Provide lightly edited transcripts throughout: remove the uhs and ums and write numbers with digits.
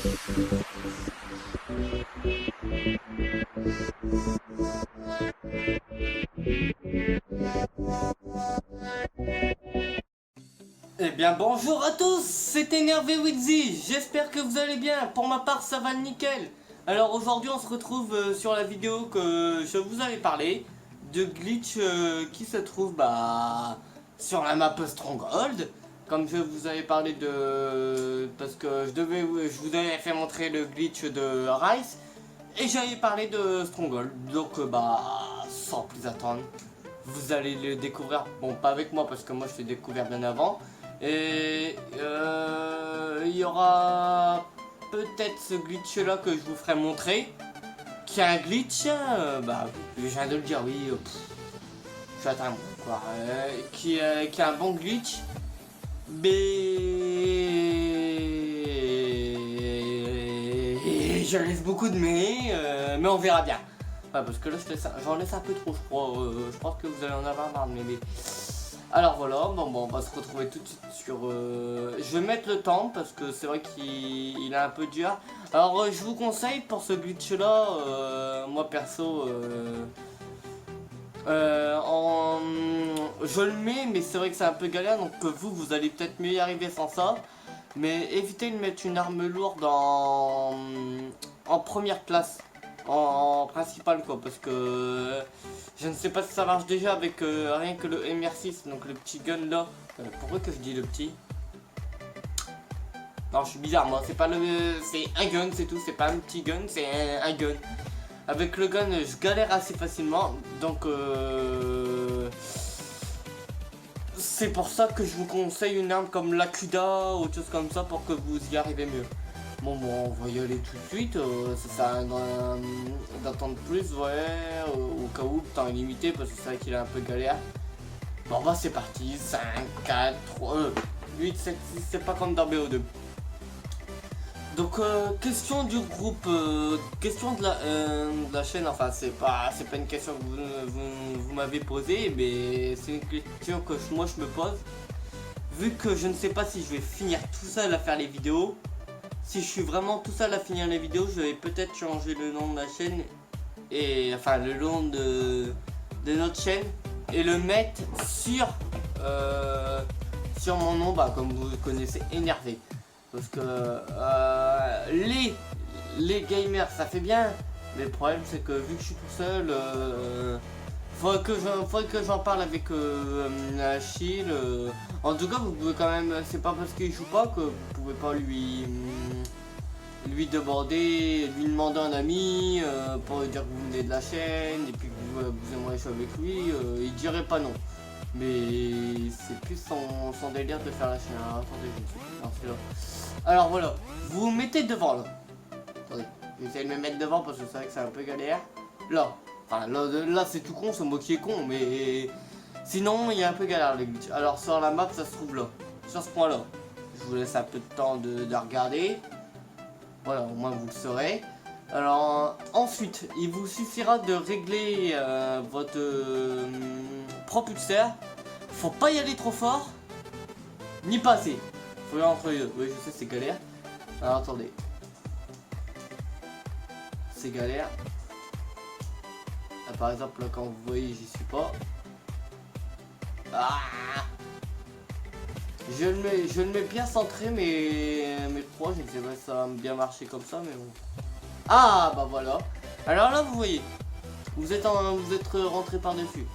Eh bien bonjour à tous, c'est Énervé Wizzy, j'espère que vous allez bien, pour ma part ça va nickel. Alors aujourd'hui on se retrouve sur la vidéo que je vous avais parlé, de glitch qui se trouve sur la map Stronghold. Comme je vous avais parlé parce que je vous avais fait montrer le glitch de Rice, et j'avais parlé de Stronghold, donc sans plus attendre, vous allez le découvrir, bon pas avec moi parce que moi je l'ai découvert bien avant. Et il y aura peut-être ce glitch là que je vous ferai montrer, qui est un glitch, je viens de le dire, oui, je suis atteint quoi, qui est un bon glitch, mais je laisse beaucoup de mais on verra bien. Ouais, parce que là j'en laisse un peu trop, je crois. Je pense que vous allez en avoir marre de m'aimer. Alors voilà, bon, on va se retrouver tout de suite sur... Je vais mettre le temps parce que c'est vrai qu'il est un peu dur. Alors je vous conseille pour ce glitch là, moi perso, je le mets, mais c'est vrai que c'est un peu galère, donc vous allez peut-être mieux y arriver sans ça. Mais évitez de mettre une arme lourde en première classe, en principale quoi, parce que je ne sais pas si ça marche déjà avec rien que le MR6, donc le petit gun là. Pourquoi que je dis le petit? Non, je suis bizarre, moi, c'est pas c'est un gun, c'est tout, c'est pas un petit gun, c'est un gun. Avec le gun, je galère assez facilement, donc c'est pour ça que je vous conseille une arme comme l'Akuda ou autre chose comme ça pour que vous y arrivez mieux. Bon, on va y aller tout de suite, ça sert à rien d'attendre plus, ouais, au cas où, temps illimité, parce que c'est vrai qu'il est un peu galère. Bon, c'est parti, 5, 4, 3, 8, 7, 6, c'est pas comme dans BO2. Donc, question du groupe, question de la chaîne, enfin, c'est pas une question que vous m'avez posée, mais c'est une question que moi je me pose. Vu que je ne sais pas si je vais finir tout seul à faire les vidéos, si je suis vraiment tout seul à finir les vidéos, je vais peut-être changer le nom de la chaîne, et enfin le nom de notre chaîne, et le mettre sur mon nom, comme vous le connaissez, Énervé. Parce que les gamers ça fait bien, mais le problème c'est que vu que je suis tout seul, faudrait que j'en parle avec Achille. En tout cas vous pouvez quand même, c'est pas parce qu'il joue pas que vous pouvez pas lui demander un ami pour lui dire que vous venez de la chaîne et puis que vous aimeriez jouer avec lui, il dirait pas non. Mais c'est plus son délire de faire la chaîne. Alors, attendez, je sais. Non, c'est là. Alors voilà, vous vous mettez devant là. Attendez, j'essaie de me mettre devant parce que c'est vrai que c'est un peu galère. Là, enfin là c'est tout con, c'est moi qui est con, mais sinon il y a un peu galère les glitch. Alors sur la map ça se trouve là, sur ce point là. Je vous laisse un peu de temps de regarder. Voilà, au moins vous le saurez. Alors ensuite, il vous suffira de régler votre propulseur. Faut pas y aller trop fort, ni pas assez. Faut y aller entre les deux. Oui, je sais, c'est galère. Alors attendez. C'est galère. Là, par exemple, là, quand vous voyez, j'y suis pas. Ah, je le mets bien centré, mais je ne sais pas si ça va bien marcher comme ça, mais bon. Ah, bah voilà. Alors là, vous voyez. Vous êtes rentré par-dessus.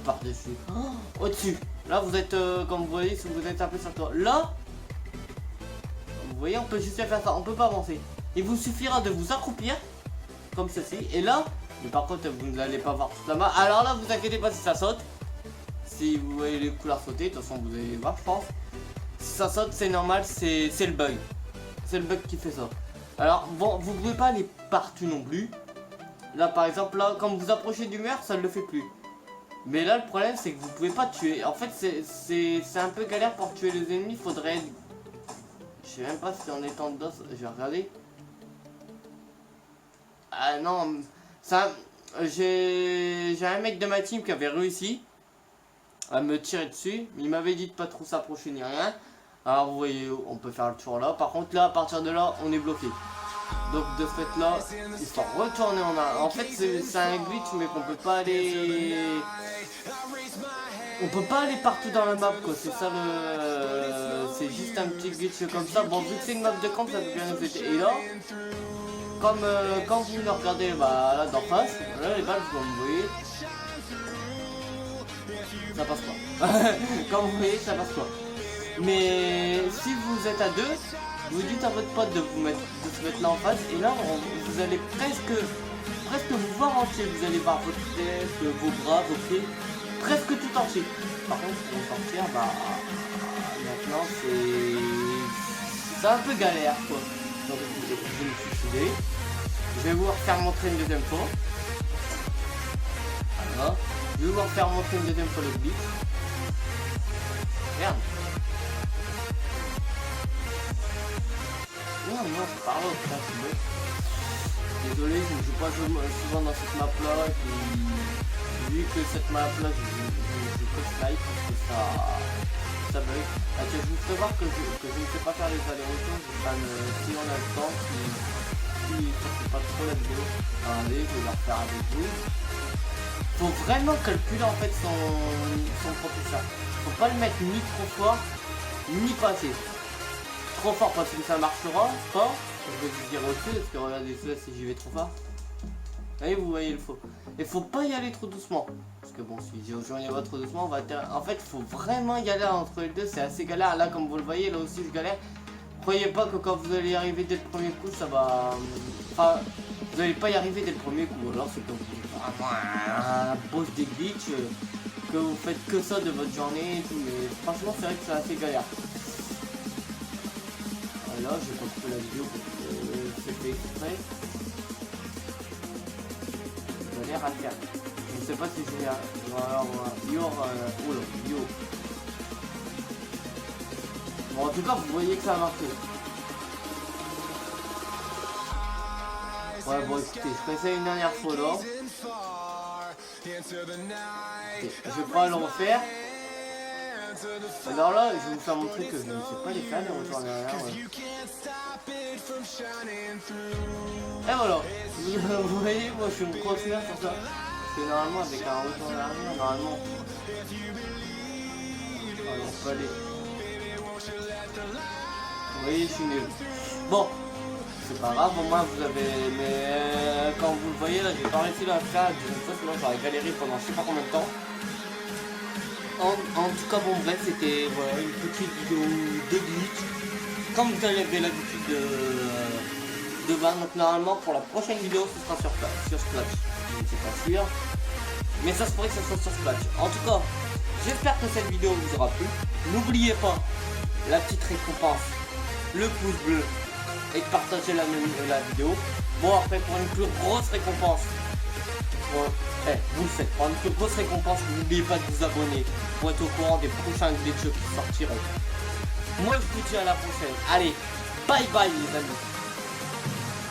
Par-dessus. Oh, au-dessus. Là, vous êtes, comme vous voyez, si vous êtes un peu sur toi. Là, vous voyez, on peut juste faire ça. On peut pas avancer. Il vous suffira de vous accroupir, comme ceci. Et là, mais par contre, vous n'allez pas voir toute la main. Alors là, vous inquiétez pas si ça saute. Si vous voyez les couleurs sauter, de toute façon, vous allez voir, je pense. Si ça saute, c'est normal, c'est le bug. C'est le bug qui fait ça. Alors, bon, vous pouvez pas aller partout non plus. Là, par exemple, là, quand vous approchez du mur, ça ne le fait plus. Mais là, le problème, c'est que vous pouvez pas tuer. En fait, c'est un peu galère pour tuer les ennemis. Faudrait... Je sais même pas si en étant dedans, je vais regarder. Ah non, ça... J'ai un mec de ma team qui avait réussi à me tirer dessus. Il m'avait dit de pas trop s'approcher ni rien. Alors vous voyez, on peut faire le tour là. Par contre là, à partir de là, on est bloqué. Donc de ce fait là, il faut retourner en arrière. En fait c'est un glitch mais qu'on peut pas aller... On peut pas aller partout dans la map quoi, c'est ça le... C'est juste un petit glitch comme ça. Bon vu que c'est une map de camp, ça peut bien nous aider. Et là, comme quand vous me regardez bah, là d'en face, là les balles comme vous voyez, ça passe pas. Comme vous voyez, ça passe pas. Mais si vous êtes à deux, vous dites à votre pote de se mettre là en face et là vous allez presque vous voir entier. Vous allez voir votre tête, vos bras, vos pieds, presque tout entier. Par contre pour sortir, bah maintenant c'est un peu galère quoi. Donc je me suis soudé. Je vais vous refaire montrer une deuxième fois. Voilà. Je vais vous refaire montrer une deuxième fois le glitch. Merde. Non, c'est par là, putain, c'est bon. Désolé, je ne joue pas souvent dans cette map là. Et puis, vu que cette map là, je peux snipe parce que ça bug. Ah, tiens, je vous fais voir que je ne sais pas faire les allers-retours. Si on a le temps, si ça fait pas trop la vidéo. Allez, je vais la refaire avec vous. Faut vraiment calculer en fait son propulseur. Faut pas le mettre ni trop fort, ni pas assez. Trop fort parce que ça marchera pas. Je vais vous dire au-dessus parce que regardez ça si j'y vais trop fort. Voyez, vous voyez le faux. Et faut pas y aller trop doucement. Parce que bon, si je y va trop doucement, on va atterrir. En fait, faut vraiment y aller entre les deux, c'est assez galère. Là, comme vous le voyez, là aussi je galère. Croyez pas que quand vous allez y arriver dès le premier coup, ça va... Enfin, vous n'allez pas y arriver dès le premier coup. Alors c'est comme un boss des glitch, que vous faites que ça de votre journée et tout. Mais franchement, c'est vrai que c'est assez galère. Là, je vais pas couper la vidéo parce que c'est fait exprès. J'ai l'air à le faire. Je sais pas si je vais... Alors, yo. Bon, en tout cas, vous voyez que ça a marché. Ouais, bon, écoutez, je ferai ça une dernière fois là. Okay, je vais pas le refaire. Alors là, je vais vous faire montrer que je ne sais pas les faire, les retours en arrière. Ouais. Et voilà. Vous voyez, moi je suis une grosse merde sur ça. Parce que normalement, avec un retour en arrière, normalement. Alors, on peut aller. Vous voyez, je suis nul. Bon, c'est pas grave, au moins vous avez... Mais quand vous le voyez, là, j'ai pas réussi à le faire. Sinon, j'aurais galéré pendant je sais pas combien de temps. En tout cas, bon, bref, c'était voilà, une petite vidéo de glitch. Comme vous avez l'habitude de voir, donc normalement, pour la prochaine vidéo, ce sera sur Splash. Je ne suis pas sûr. Mais ça se pourrait que ça soit sur Splash. En tout cas, j'espère que cette vidéo vous aura plu. N'oubliez pas la petite récompense, le pouce bleu et de partager la vidéo. Bon, après pour une plus grosse récompense, vous le faites, pour une plus grosse récompense, n'oubliez pas de vous abonner pour être au courant des prochains glitches qui sortiront. Moi je vous dis à la prochaine. Allez, bye bye les amis.